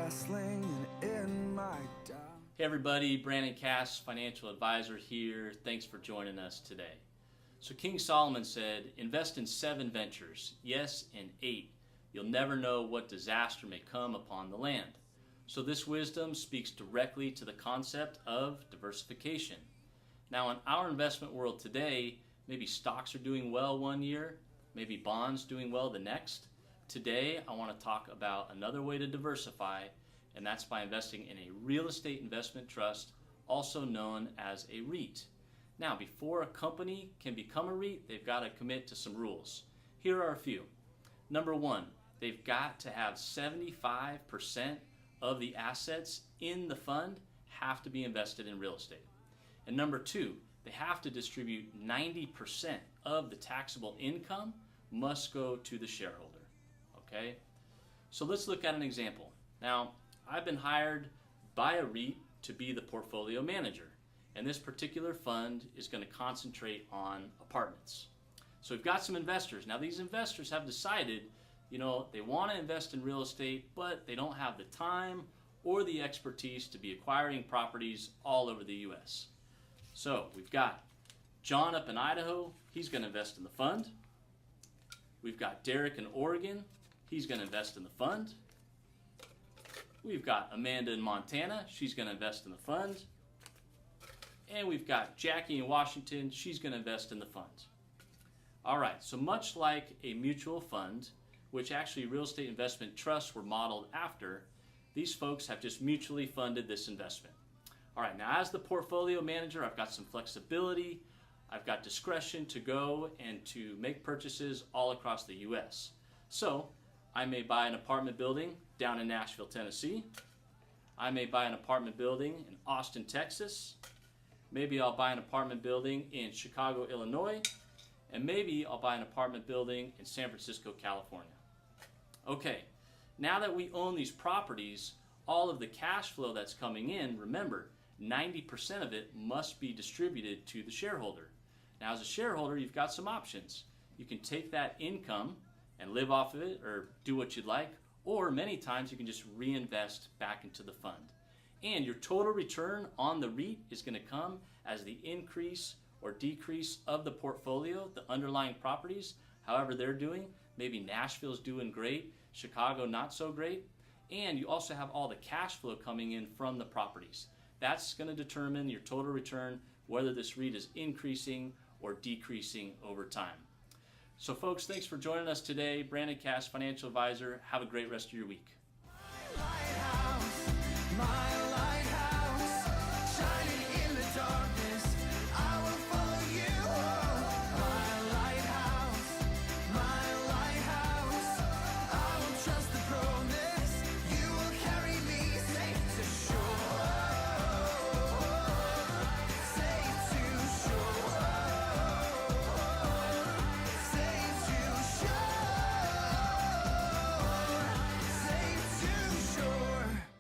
wrestling in my doubt. Hey everybody, Brandon Cass, financial advisor here. Thanks for joining us today. So King Solomon said, invest in 7 ventures, yes, in 8. You'll never know what disaster may come upon the land. So this wisdom speaks directly to the concept of diversification. Now in our investment world today, maybe stocks are doing well one year, maybe bonds doing well the next. Today I want to talk about another way to diversify, and that's by investing in a real estate investment trust, also known as a REIT. Now, before a company can become a REIT, they've got to commit to some rules. Here are a few. Number 1, they've got to have 75% of the assets in the fund have to be invested in real estate. And number 2, they have to distribute 90% of the taxable income must go to the shareholder. Okay? So let's look at an example. Now, I've been hired by a REIT to be the portfolio manager, and this particular fund is going to concentrate on apartments. So we've got some investors. Now these investors have decided, they want to invest in real estate, but they don't have the time or the expertise to be acquiring properties all over the U.S. So we've got John up in Idaho. He's going to invest in the fund. We've got Derek in Oregon. He's going to invest in the fund. We've got Amanda in Montana. She's going to invest in the fund. And we've got Jackie in Washington. She's going to invest in the fund. All right, so much like a mutual fund, which actually real estate investment trusts were modeled after, these folks have just mutually funded this investment. All right, now as the portfolio manager, I've got some flexibility. I've got discretion to go and to make purchases all across the U.S. So I may buy an apartment building down in Nashville, Tennessee. I may buy an apartment building in Austin, Texas. Maybe I'll buy an apartment building in Chicago, Illinois. And maybe I'll buy an apartment building in San Francisco, California. Okay, now that we own these properties, all of the cash flow that's coming in, remember, 90% of it must be distributed to the shareholder. Now as a shareholder, you've got some options. You can take that income and live off of it or do what you'd like, or many times you can just reinvest back into the fund. And your total return on the REIT is going to come as the increase or decrease of the portfolio, the underlying properties, however they're doing. Maybe Nashville's doing great, Chicago not so great. And you also have all the cash flow coming in from the properties. That's going to determine your total return, whether this REIT is increasing or decreasing over time. So folks, thanks for joining us today. Brandon Cass, financial advisor. Have a great rest of your week.